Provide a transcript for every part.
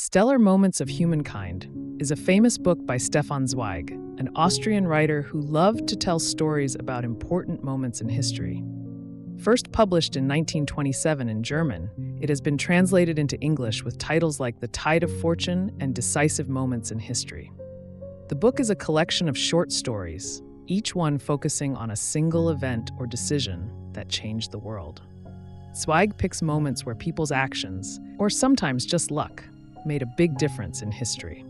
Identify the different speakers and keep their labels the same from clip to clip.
Speaker 1: Stellar Moments of Humankind is a famous book by Stefan Zweig, an Austrian writer who loved to tell stories about important moments in history. First published in 1927 in German, it has been translated into English with titles like The Tide of Fortune and Decisive Moments in History. The book is a collection of short stories, each one focusing on a single event or decision that changed the world. Zweig picks moments where people's actions, or sometimes just luck, made a big difference in history.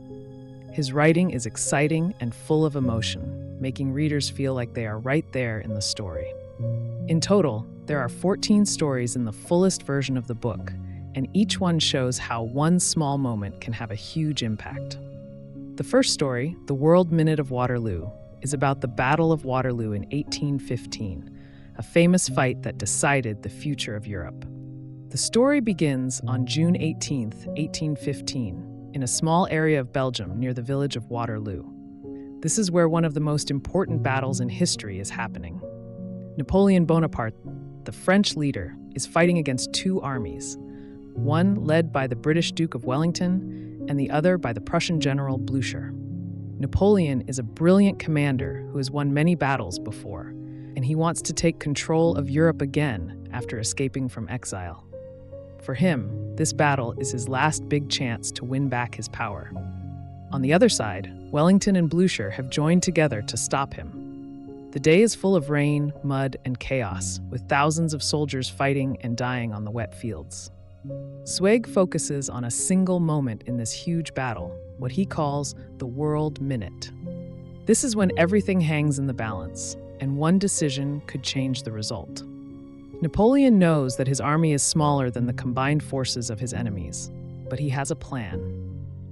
Speaker 1: His writing is exciting and full of emotion, making readers feel like they are right there in the story. In total, there are 14 stories in the fullest version of the book, and each one shows how one small moment can have a huge impact. The first story, The World Minute of Waterloo, is about the Battle of Waterloo in 1815, a famous fight that decided the future of Europe. The story begins on June 18, 1815, in a small area of Belgium near the village of Waterloo. This is where one of the most important battles in history is happening. Napoleon Bonaparte, the French leader, is fighting against two armies, one led by the British Duke of Wellington and the other by the Prussian general Blücher. Napoleon is a brilliant commander who has won many battles before, and he wants to take control of Europe again after escaping from exile. For him, this battle is his last big chance to win back his power. On the other side, Wellington and Blücher have joined together to stop him. The day is full of rain, mud, and chaos, with thousands of soldiers fighting and dying on the wet fields. Zweig focuses on a single moment in this huge battle, what he calls the World Minute. This is when everything hangs in the balance, and one decision could change the result. Napoleon knows that his army is smaller than the combined forces of his enemies, but he has a plan.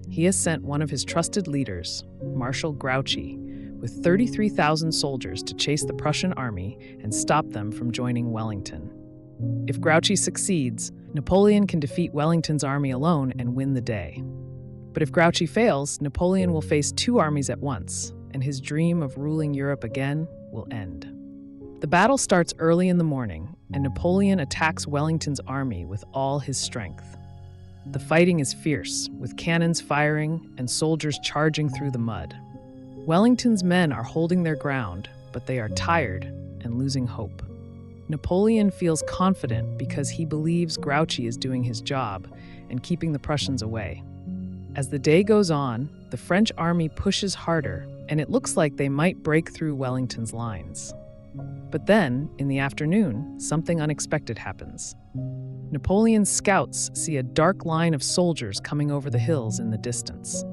Speaker 1: He has sent one of his trusted leaders, Marshal Grouchy, with 33,000 soldiers to chase the Prussian army and stop them from joining Wellington. If Grouchy succeeds, Napoleon can defeat Wellington's army alone and win the day. But if Grouchy fails, Napoleon will face two armies at once, and his dream of ruling Europe again will end. The battle starts early in the morning, and Napoleon attacks Wellington's army with all his strength. The fighting is fierce, with cannons firing and soldiers charging through the mud. Wellington's men are holding their ground, but they are tired and losing hope. Napoleon feels confident because he believes Grouchy is doing his job and keeping the Prussians away. As the day goes on, the French army pushes harder, and it looks like they might break through Wellington's lines. But then, in the afternoon, something unexpected happens. Napoleon's scouts see a dark line of soldiers coming over the hills in the distance.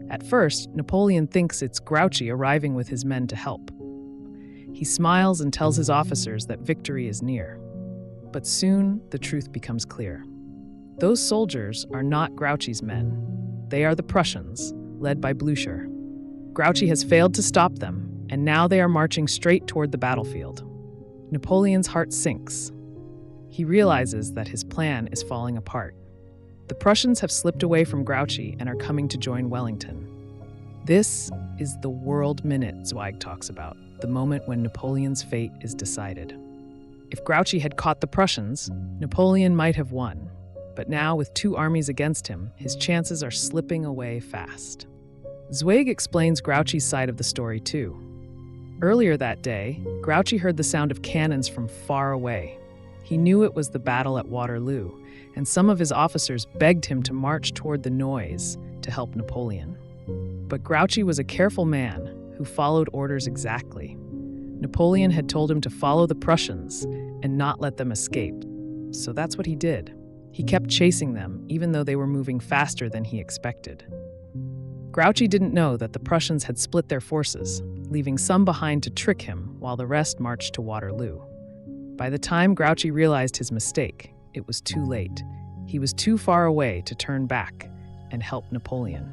Speaker 1: At first, Napoleon thinks it's Grouchy arriving with his men to help. He smiles and tells his officers that victory is near. But soon, the truth becomes clear. Those soldiers are not Grouchy's men. They are the Prussians, led by Blücher. Grouchy has failed to stop them, and now they are marching straight toward the battlefield. Napoleon's heart sinks. He realizes that his plan is falling apart. The Prussians have slipped away from Grouchy and are coming to join Wellington. This is the World Minute Zweig talks about, the moment when Napoleon's fate is decided. If Grouchy had caught the Prussians, Napoleon might have won. But now, with two armies against him, his chances are slipping away fast. Zweig explains Grouchy's side of the story too. Earlier that day, Grouchy heard the sound of cannons from far away. He knew it was the battle at Waterloo, and some of his officers begged him to march toward the noise to help Napoleon. But Grouchy was a careful man who followed orders exactly. Napoleon had told him to follow the Prussians and not let them escape. So that's what he did. He kept chasing them, even though they were moving faster than he expected. Grouchy didn't know that the Prussians had split their forces, leaving some behind to trick him while the rest marched to Waterloo. By the time Grouchy realized his mistake, it was too late. He was too far away to turn back and help Napoleon.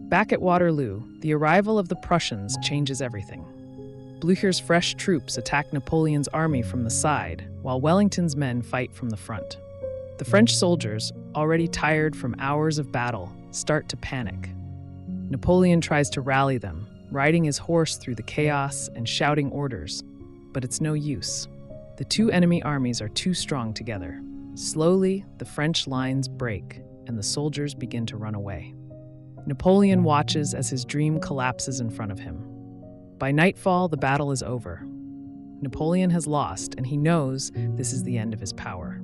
Speaker 1: Back at Waterloo, the arrival of the Prussians changes everything. Blücher's fresh troops attack Napoleon's army from the side, while Wellington's men fight from the front. The French soldiers, already tired from hours of battle, start to panic. Napoleon tries to rally them, riding his horse through the chaos and shouting orders, but it's no use. The two enemy armies are too strong together. Slowly, the French lines break, and the soldiers begin to run away. Napoleon watches as his dream collapses in front of him. By nightfall, the battle is over. Napoleon has lost, and he knows this is the end of his power.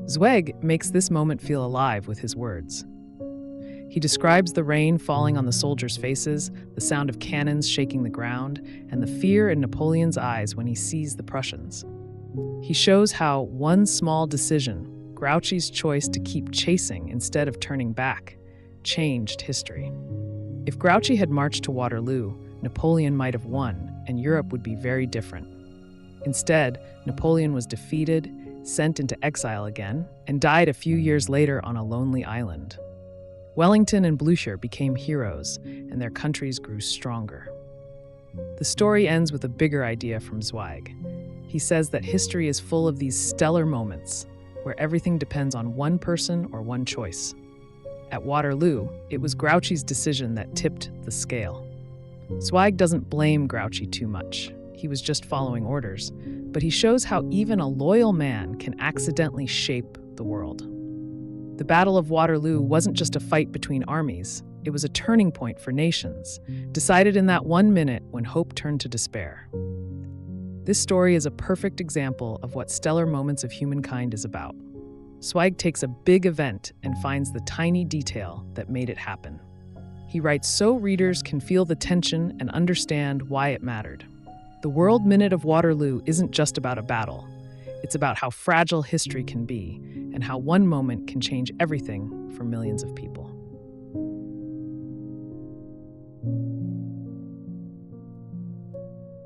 Speaker 1: Zweig makes this moment feel alive with his words. He describes the rain falling on the soldiers' faces, the sound of cannons shaking the ground, and the fear in Napoleon's eyes when he sees the Prussians. He shows how one small decision, Grouchy's choice to keep chasing instead of turning back, changed history. If Grouchy had marched to Waterloo, Napoleon might have won, and Europe would be very different. Instead, Napoleon was defeated, sent into exile again, and died a few years later on a lonely island. Wellington and Blücher became heroes, and their countries grew stronger. The story ends with a bigger idea from Zweig. He says that history is full of these stellar moments, where everything depends on one person or one choice. At Waterloo, it was Grouchy's decision that tipped the scale. Zweig doesn't blame Grouchy too much. He was just following orders, but he shows how even a loyal man can accidentally shape the world. The Battle of Waterloo wasn't just a fight between armies, it was a turning point for nations, decided in that 1 minute when hope turned to despair. This story is a perfect example of what stellar moments of humankind is about. Zweig takes a big event and finds the tiny detail that made it happen. He writes so readers can feel the tension and understand why it mattered. The World Minute of Waterloo isn't just about a battle. It's about how fragile history can be and how one moment can change everything for millions of people.